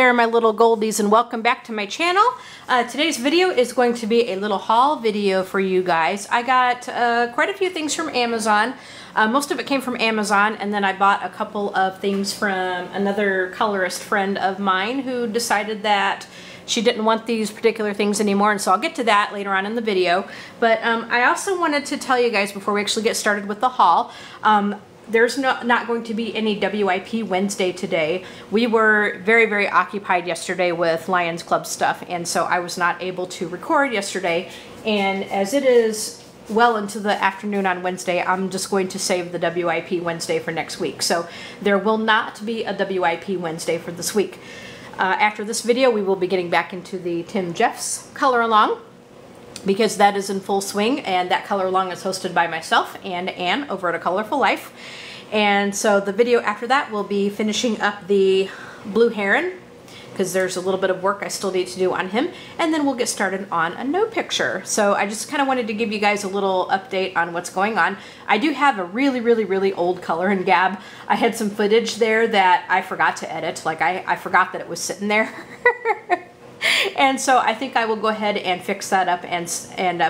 there, my little goldies, and welcome back to my channel. Today's video is going to be a little haul video for you guys. I got quite a few things from Amazon. Most of it came from Amazon, and then I bought a couple of things from another colorist friend of mine who decided that she didn't want these particular things anymore, and so I'll get to that later on in the video. But I also wanted to tell you guys before we actually get started with the haul, there's not going to be any WIP Wednesday today. We were very occupied yesterday with Lions Club stuff, and so I was not able to record yesterday. And as it is well into the afternoon on Wednesday, I'm just going to save the WIP Wednesday for next week. So there will not be a WIP Wednesday for this week. After this video, we will be getting back into the Tim Jeffs color along, because that is in full swing, and that color along is hosted by myself and Anne over at A Colorful Life. And so the video after that will be finishing up the Blue Heron, because there's a little bit of work I still need to do on him, and then we'll get started on a no picture. So I just kind of wanted to give you guys a little update on what's going on. I do have a really old Color and Gab. I had some footage there that I forgot to edit. Like I forgot that it was sitting there. And so I think I will go ahead and fix that up and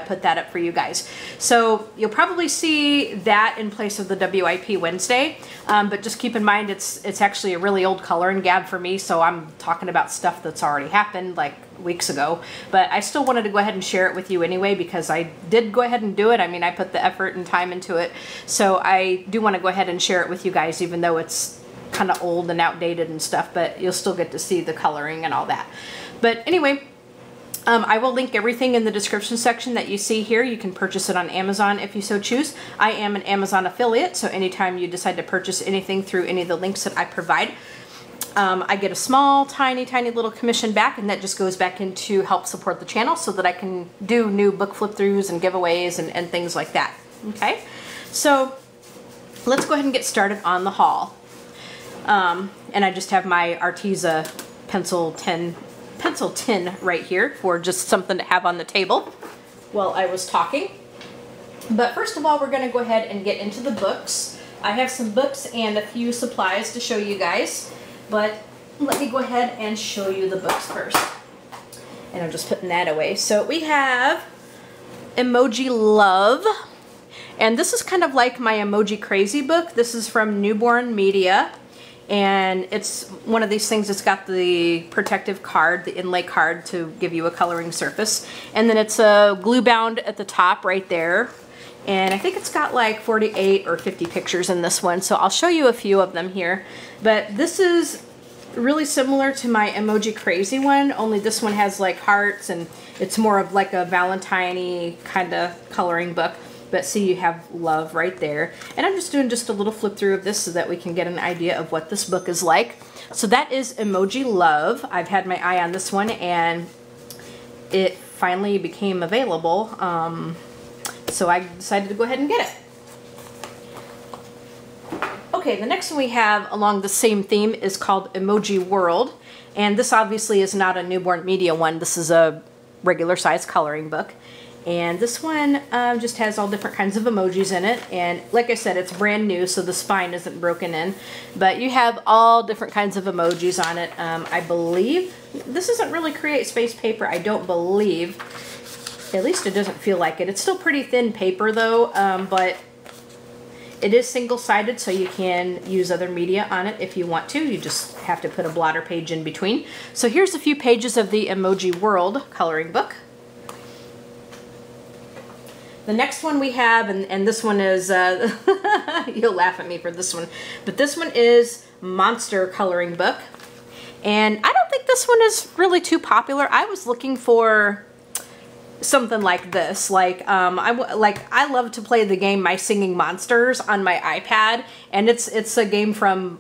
put that up for you guys. So you'll probably see that in place of the WIP Wednesday, but just keep in mind it's actually a really old Color and Gab for me, so I'm talking about stuff that's already happened like weeks ago. But I still wanted to go ahead and share it with you anyway, because I did go ahead and do it. I mean, I put the effort and time into it, so I do want to go ahead and share it with you guys, even though it's kind of old and outdated and stuff, but you'll still get to see the coloring and all that. But anyway, I will link everything in the description section that you see here. You can purchase it on Amazon if you so choose. I am an Amazon affiliate, so anytime you decide to purchase anything through any of the links that I provide, I get a small, tiny little commission back, and that just goes back in to help support the channel so that I can do new book flip-throughs and giveaways and things like that. Okay, so let's go ahead and get started on the haul. And I just have my Arteza pencil tin right here for just something to have on the table while I was talking. But first of all, we're going to go ahead and get into the books. I have some books and a few supplies to show you guys, but let me go ahead and show you the books first. And I'm just putting that away. So we have Emoji Love, and this is kind of like my Emoji Crazy book. This is from Newborn Media. And it's one of these things that's got the protective card, the inlay card, to give you a coloring surface. And then it's glue bound at the top right there. And I think it's got like 48 or 50 pictures in this one, so I'll show you a few of them here. But this is really similar to my Emoji Crazy one, only this one has like hearts, and it's more of like a Valentine-y kind of coloring book. But see, you have love right there. And I'm just doing just a little flip through of this so that we can get an idea of what this book is like. So that is Emoji Love. I've had my eye on this one, and it finally became available. So I decided to go ahead and get it. Okay, the next one we have along the same theme is called Emoji World. And this obviously is not a Newborn Media one. This is a regular size coloring book. And this one just has all different kinds of emojis in it. And like I said, it's brand new, so the spine isn't broken in. But you have all different kinds of emojis on it. I believe this isn't really Create Space paper, I don't believe. At least it doesn't feel like it. It's still pretty thin paper though, but it is single-sided, so you can use other media on it if you want to. You just have to put a blotter page in between. So here's a few pages of the Emoji World coloring book. The next one we have, and this one is, you'll laugh at me for this one, but this one is Monster Coloring Book. And I don't think this one is really too popular. I was looking for something like this. Like, I love to play the game My Singing Monsters on my iPad, and it's a game from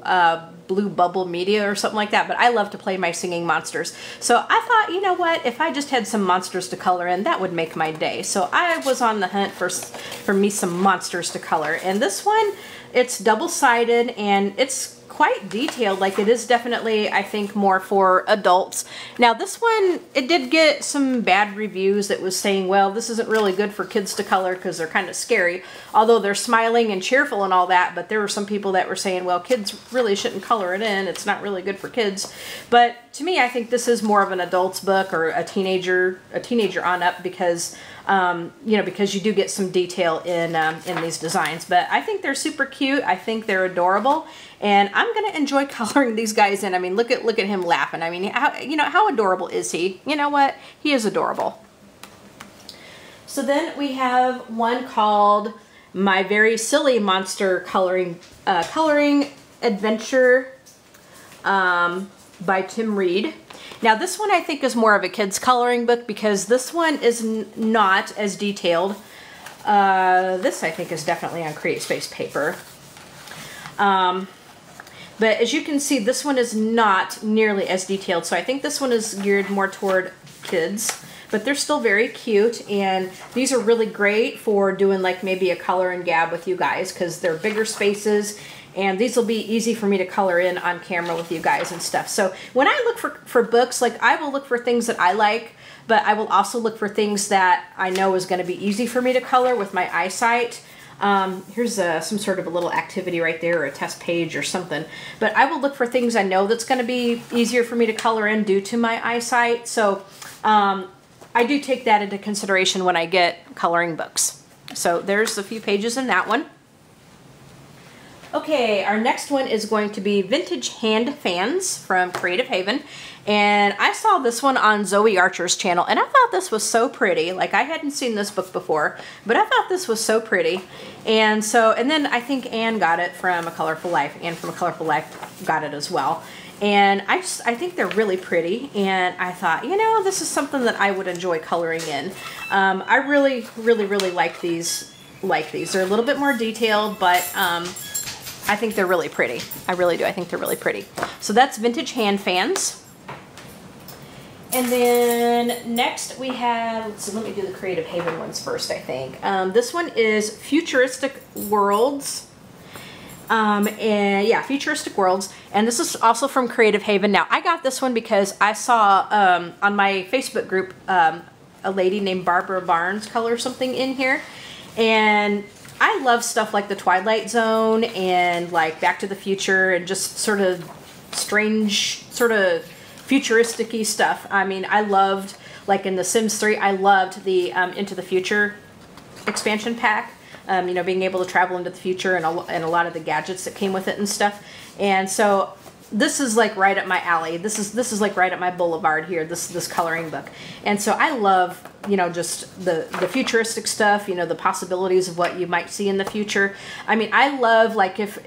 Blue Bubble Media or something like that, but I love to play My Singing Monsters. So I thought, you know what, if I just had some monsters to color in, that would make my day. So I was on the hunt for me some monsters to color. And this one, it's double-sided, and it's quite detailed. Like, it is definitely, I think, more for adults. Now this one, it did get some bad reviews that was saying, well, this isn't really good for kids to color because they're kind of scary, although they're smiling and cheerful and all that. But there were some people that were saying, well, kids really shouldn't color it in, it's not really good for kids. But to me, I think this is more of an adult's book, or a teenager on up, because you know, because you do get some detail in these designs. But I think they're super cute. I think they're adorable, and I'm gonna enjoy coloring these guys in. I mean, look at him laughing. I mean, how adorable is he? You know what? He is adorable. So then we have one called My Very Silly Monster Coloring Adventure by Tim Reed. Now this one I think is more of a kid's coloring book, because this one is not as detailed. This I think is definitely on Create Space paper. But as you can see, this one is not nearly as detailed, so I think this one is geared more toward kids. But they're still very cute, and these are really great for doing like maybe a color and gab with you guys, because they're bigger spaces, and these will be easy for me to color in on camera with you guys and stuff. So when I look for books, like, I will look for things that I like, but I will also look for things that I know is going to be easy for me to color with my eyesight. Here's some sort of a little activity right there, or a test page or something. But I will look for things I know that's going to be easier for me to color in due to my eyesight. So I do take that into consideration when I get coloring books. So there's a few pages in that one. Okay, our next one is going to be Vintage Hand Fans from Creative Haven. And I saw this one on Zoe Archer's channel, and I thought this was so pretty. Like, I hadn't seen this book before, but I thought this was so pretty. And then I think Anne got it from A Colorful Life. Anne from A Colorful Life got it as well. And I think they're really pretty, and I thought, you know, this is something that I would enjoy coloring in. I really like these. They're a little bit more detailed, but I think they're really pretty. I really do. I think they're really pretty. So that's Vintage Hand Fans. And then next we have, let's see, let me do the Creative Haven ones first, I think. This one is Futuristic Worlds. And yeah, Futuristic Worlds. And this is also from Creative Haven. Now, I got this one because I saw on my Facebook group a lady named Barbara Barnes color something in here. And I love stuff like The Twilight Zone and like Back to the Future, and just sort of strange, sort of futuristic-y stuff. I mean, I loved, like in The Sims 3, I loved the Into the Future expansion pack. You know, being able to travel into the future, and a lot of the gadgets that came with it and stuff. And so this is like right up my alley. This is like right up my boulevard here, this coloring book. And so I love, you know, just the futuristic stuff, you know, the possibilities of what you might see in the future. I mean, I love, like, if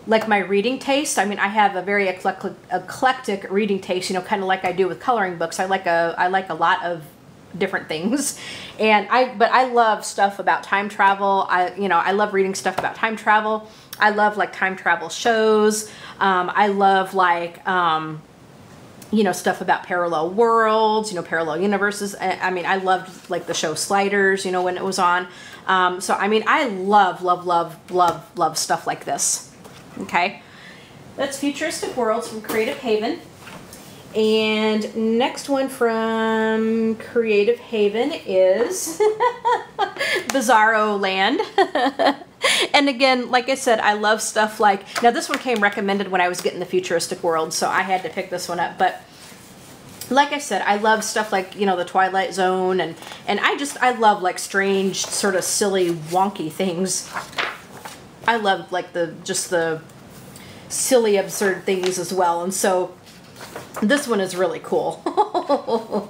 like my reading taste. I mean, I have a very eclectic reading taste, you know, kind of like I do with coloring books. I like a lot of different things, and but I love stuff about time travel. I love reading stuff about time travel. I love like time travel shows. I love like you know, stuff about parallel worlds, you know, parallel universes. I mean, I loved like the show Sliders, you know, when it was on. So I mean, I love stuff like this. Okay, that's Futuristic Worlds from Creative Haven. And next one from Creative Haven is Bizarro Land. And again, like I said, I love stuff like, now this one came recommended when I was getting the Futuristic World, so I had to pick this one up. But like I said, I love stuff like, you know, The Twilight Zone, and I love like strange, sort of silly, wonky things. I love like just the silly, absurd things as well. And so this one is really cool.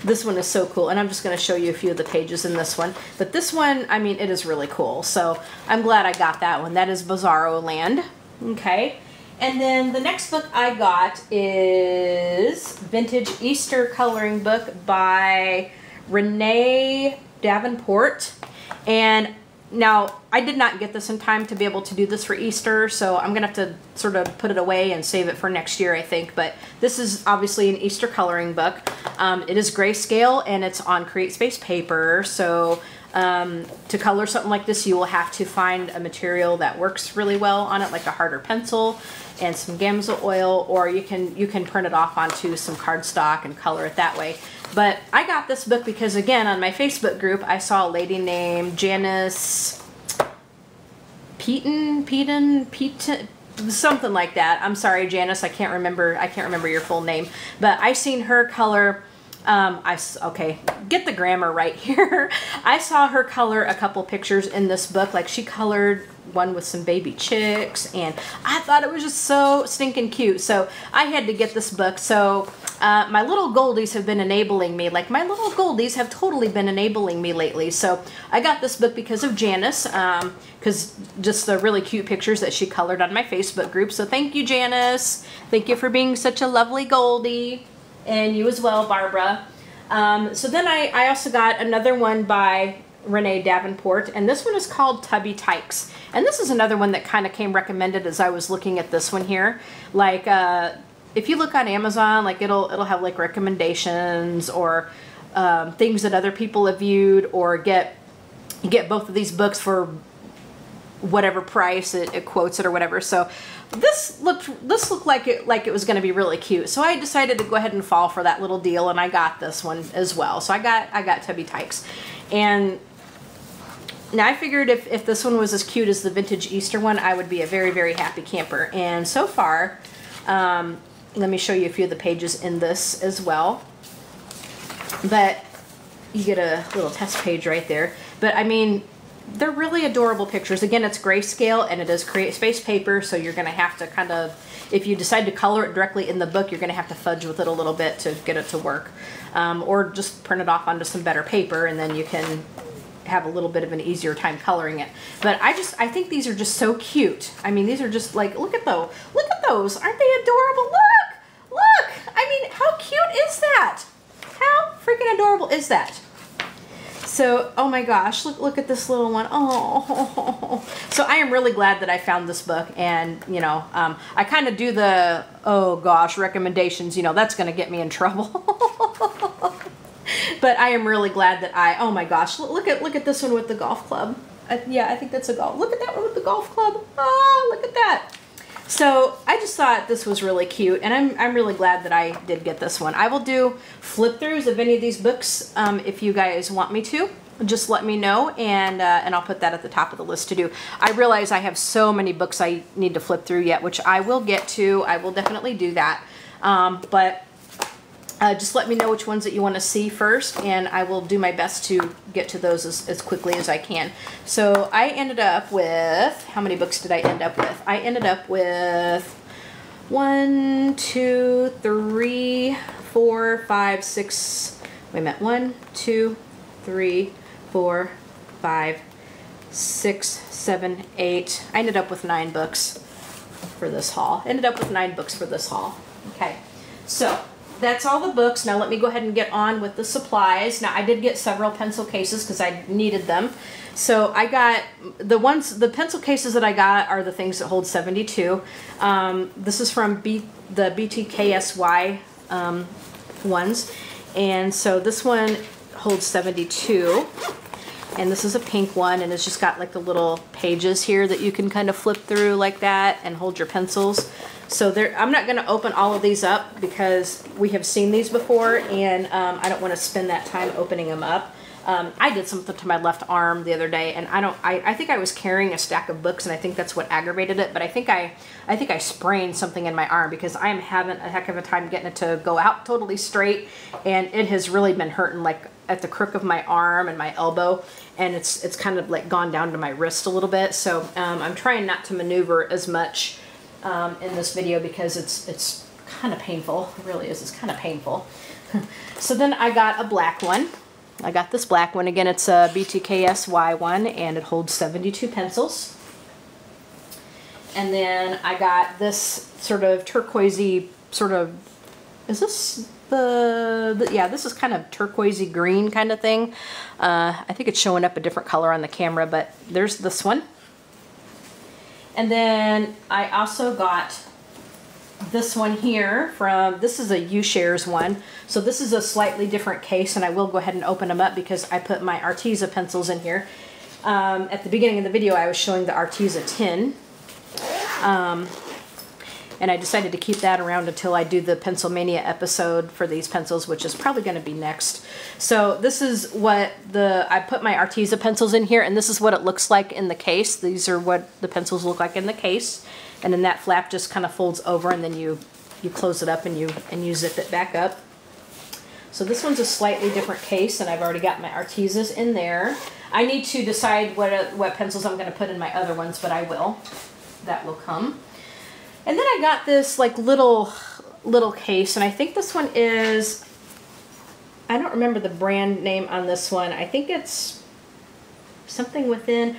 This one is so cool, and I'm just going to show you a few of the pages in this one. But this one, I mean, it is really cool. So I'm glad I got that one. That is Bizarro Land. Okay. And then the next book I got is Vintage Easter Coloring Book by Renee Davenport. And now, I did not get this in time to be able to do this for Easter, so I'm going to have to sort of put it away and save it for next year, I think. But this is obviously an Easter coloring book. It is grayscale, and it's on Create Space paper. So to color something like this, you will have to find a material that works really well on it, like a harder pencil and some Gamma oil, or you can print it off onto some cardstock and color it that way. But I got this book because, again, on my Facebook group, I saw a lady named Janice Peaton, something like that. I'm sorry, Janice, I can't remember your full name. But I seen her color. Okay, get the grammar right here. I saw her color a couple pictures in this book. Like, she colored one with some baby chicks, and I thought it was just so stinking cute. So I had to get this book. So my little goldies have been enabling me. Like, my little goldies have totally been enabling me lately. So I got this book because of Janice, because just the really cute pictures that she colored on my Facebook group. So thank you, Janice. Thank you for being such a lovely goldie. And you as well, Barbara. So then I also got another one by Renee Davenport, and this one is called Tubby Tykes. And this is another one that kind of came recommended as I was looking at this one here. Like, if you look on Amazon, like it'll have like recommendations or things that other people have viewed, or get both of these books for whatever price it quotes it or whatever. So this looked like it was going to be really cute. So I decided to go ahead and fall for that little deal, and I got this one as well. So I got Tubby Tykes. And now I figured if this one was as cute as the vintage Easter one, I would be a very, very happy camper. And so far, let me show you a few of the pages in this as well. But you get a little test page right there. But I mean, they're really adorable pictures. Again, it's grayscale, and it is Create Space paper, so you're going to have to kind of, if you decide to color it directly in the book, you're going to have to fudge with it a little bit to get it to work. Or just print it off onto some better paper, and then you can have a little bit of an easier time coloring it. But I think these are just so cute. I mean, these are just like, look at those. Look at those. Aren't they adorable? Look. I mean, how cute is that? How freaking adorable is that? So, oh my gosh, look at this little one. Oh, so I am really glad that I found this book, and you know, I kind of do the, oh gosh, recommendations, you know, that's going to get me in trouble. But I am really glad that oh my gosh, look at this one with the golf club. Yeah, I think that's a golf. Look at that one with the golf club. Oh, look at that. So I just thought this was really cute, and I'm really glad that I did get this one. I will do flip-throughs of any of these books if you guys want me to. Just let me know, and I'll put that at the top of the list to do. I realize I have so many books I need to flip through yet, which I will get to. I will definitely do that. But just let me know which ones that you want to see first, and I will do my best to get to those as quickly as I can. So I ended up with, how many books did I end up with? I ended up with 1, 2, 3, 4, 5, 6, wait a minute, 1, 2, 3, 4, 5, 6, 7, 8. I ended up with 9 books for this haul. Ended up with 9 books for this haul. Okay, so that's all the books. Now let me go ahead and get on with the supplies. Now I did get several pencil cases because I needed them. So I got the pencil cases that I got are the things that hold 72. This is from the BTSKY ones. And so this one holds 72. And this is a pink one, and it's just got like the little pages here that you can kind of flip through like that and hold your pencils. So I'm not going to open all of these up because we have seen these before, and I don't want to spend that time opening them up. I did something to my left arm the other day, and I think I was carrying a stack of books, and I think that's what aggravated it. But I think I sprained something in my arm because I am having a heck of a time getting it to go out totally straight, and it has really been hurting like at the crook of my arm and my elbow, and it's kind of like gone down to my wrist a little bit. So I'm trying not to maneuver as much in this video because it's kind of painful. It really is. It's kind of painful. So then I got a black one. I got this black one. Again, it's a BTSKY one, and it holds 72 pencils. And then I got this sort of turquoisey sort of, is this yeah, this is kind of turquoisey green kind of thing. I think it's showing up a different color on the camera, but there's this one. And then I also got this one here from, this is a U-Shares one. So this is a slightly different case, and I will go ahead and open them up because I put my Arteza pencils in here. At the beginning of the video, I was showing the Arteza tin. And I decided to keep that around until I do the Pencilmania episode for these pencils, which is probably going to be next. So this is what I put my Arteza pencils in here, and this is what it looks like in the case. These are what the pencils look like in the case. And then that flap just kind of folds over, and then you close it up and you zip it back up. So this one's a slightly different case, and I've already got my Artezas in there. I need to decide what pencils I'm going to put in my other ones, but I will. That will come. And then I got this like little case, and I think this one is, I don't remember the brand name on this one. I think it's something within,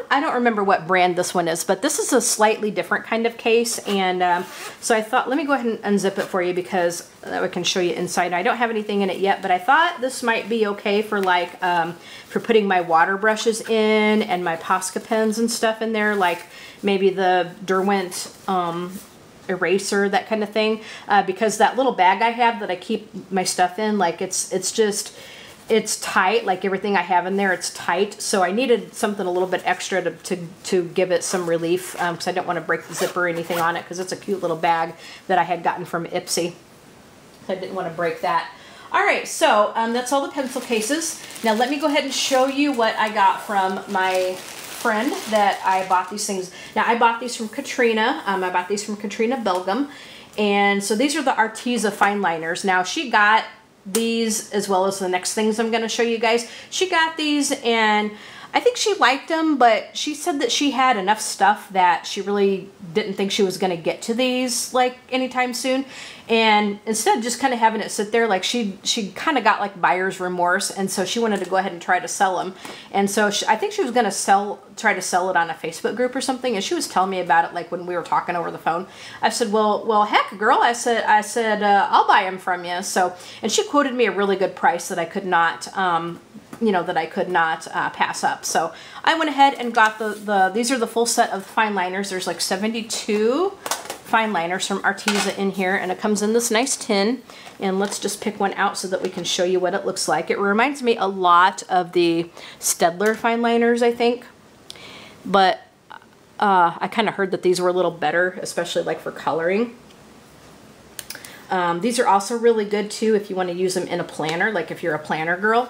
I don't remember what brand this one is, but this is a slightly different kind of case. And so I thought, let me go ahead and unzip it for you because that way I can show you inside. I don't have anything in it yet, but I thought this might be okay for like, for putting my water brushes in and my Posca pens and stuff in there, like maybe the Derwent eraser, that kind of thing, because that little bag I have that I keep my stuff in, like it's tight, like everything I have in there, it's tight. So I needed something a little bit extra to give it some relief, because I don't want to break the zipper or anything on it, because it's a cute little bag that I had gotten from Ipsy. So I didn't want to break that. All right, so that's all the pencil cases. Now let me go ahead and show you what I got from my friend that I bought these things. Now I bought these from Katrina. I bought these from Katrina Belgium. And so these are the Arteza fine liners. Now she got these as well as the next things I'm going to show you guys. She got these and I think she liked them, but she said that she had enough stuff that she really didn't think she was going to get to these like anytime soon. And instead of just kind of having it sit there, like she kind of got like buyer's remorse, and so she wanted to go ahead and try to sell them. And so I think she was going to try to sell it on a Facebook group or something, and she was telling me about it like when we were talking over the phone. I said, well heck girl, I said I'll buy them from you. So, and she quoted me a really good price that I could not you know, that I could not pass up. So I went ahead and got these are the full set of fine liners. There's like 72 fine liners from Arteza in here, and it comes in this nice tin. And let's just pick one out so that we can show you what it looks like. It reminds me a lot of the Staedtler fine liners, I think, but I kind of heard that these were a little better, especially like for coloring. These are also really good too if you want to use them in a planner, like if you're a planner girl.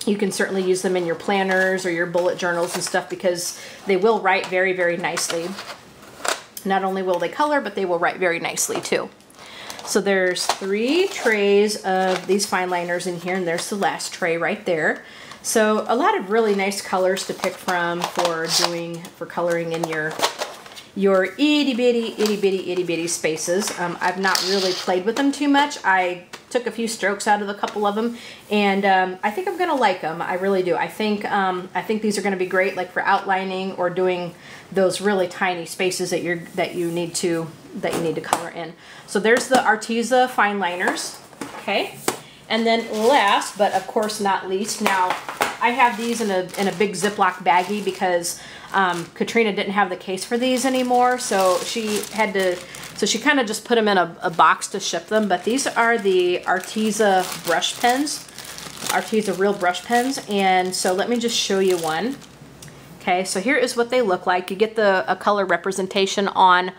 You can certainly use them in your planners or your bullet journals and stuff, because they will write very, very nicely. Not only will they color, but they will write very nicely too. So there's 3 trays of these fine liners in here, and there's the last tray right there. So a lot of really nice colors to pick from for coloring in your itty bitty spaces. I've not really played with them too much. I took a few strokes out of a couple of them, and I think I'm gonna like them. I really do. I think these are gonna be great, like for outlining or doing those really tiny spaces that you need to color in. So there's the Arteza fine liners. Okay, and then last but of course not least, now I have these in a big Ziploc baggie because Katrina didn't have the case for these anymore, so she had to. So she kind of just put them in a box to ship them. But these are the Arteza brush pens, Arteza real brush pens. And so let me just show you one. Okay, so here is what they look like. You get a color representation on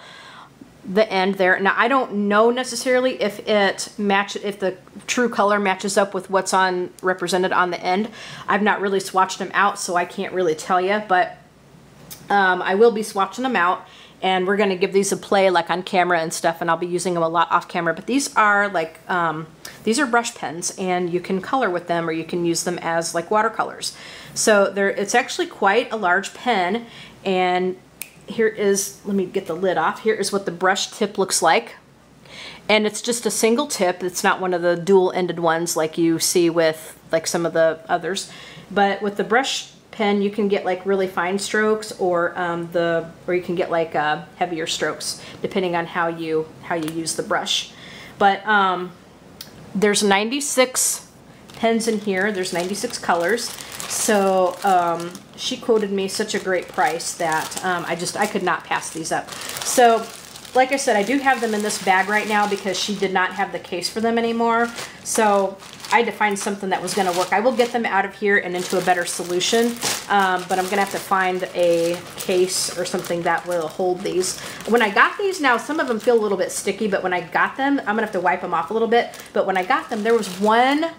the end there. Now I don't know necessarily if the true color matches up with what's represented on the end. I've not really swatched them out, so I can't really tell you. But I will be swatching them out. And we're going to give these a play like on camera and stuff, and I'll be using them a lot off camera. But these are like, these are brush pens, and you can color with them, or you can use them as like watercolors. So it's actually quite a large pen. And here is, let me get the lid off. Here is what the brush tip looks like. And it's just a single tip. It's not one of the dual-ended ones like you see with like some of the others. But with the brush pen, you can get like really fine strokes, or you can get like heavier strokes depending on how you use the brush. But There's 96 pens in here. There's 96 colors. So she quoted me such a great price that I could not pass these up. So like I said, I do have them in this bag right now because she did not have the case for them anymore. So I had to find something that was going to work. I will get them out of here and into a better solution, but I'm going to have to find a case or something that will hold these. When I got these, now some of them feel a little bit sticky, but when I got them, I'm going to have to wipe them off a little bit. But when I got them, there was one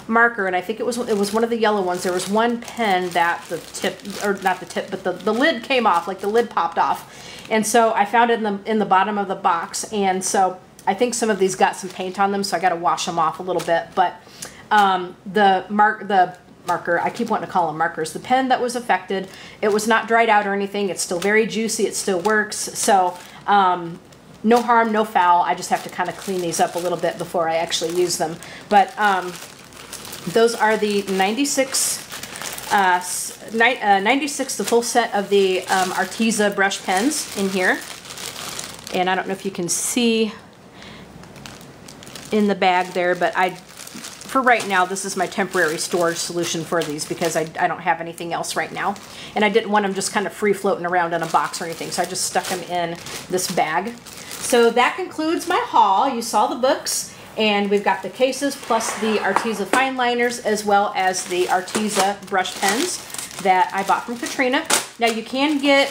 marker, and I think it was one of the yellow ones. There was one pen that the tip, or not the tip, but the lid came off, like the lid popped off. And so I found it in the bottom of the box, and so I think some of these got some paint on them, so I got to wash them off a little bit. But the marker, I keep wanting to call them markers, the pen that was affected, it was not dried out or anything. It's still very juicy. It still works. So no harm, no foul. I just have to kind of clean these up a little bit before I actually use them. But those are the 96, the full set of the Arteza brush pens in here. And I don't know if you can see in the bag there, but for right now, this is my temporary storage solution for these because I don't have anything else right now. And I didn't want them just kind of free floating around in a box or anything, so I just stuck them in this bag. So that concludes my haul. You saw the books. And we've got the cases plus the Arteza Fineliners as well as the Arteza brush pens that I bought from Katrina. Now you can get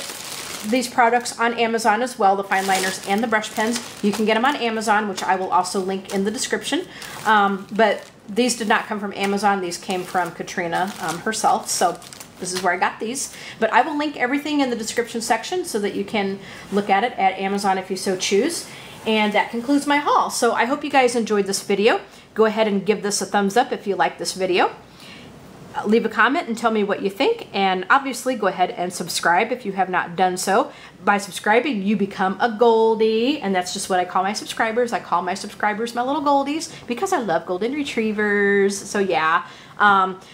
these products on Amazon as well, the Fineliners and the brush pens. You can get them on Amazon, which I will also link in the description. But these did not come from Amazon. These came from Katrina herself. So this is where I got these. But I will link everything in the description section so that you can look at it at Amazon if you so choose. And that concludes my haul. So I hope you guys enjoyed this video. Go ahead and give this a thumbs up if you like this video. Leave a comment and tell me what you think. And obviously go ahead and subscribe if you have not done so. By subscribing, you become a Goldie. And that's just what I call my subscribers. I call my subscribers my little Goldies because I love golden retrievers. So yeah.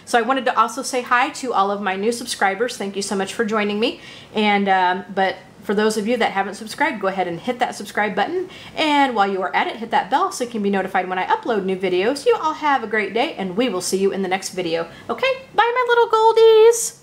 So I wanted to also say hi to all of my new subscribers. Thank you so much for joining me. And but for those of you that haven't subscribed, go ahead and hit that subscribe button. And while you are at it, hit that bell so you can be notified when I upload new videos. You all have a great day, and we will see you in the next video. Okay, bye my little Goldies.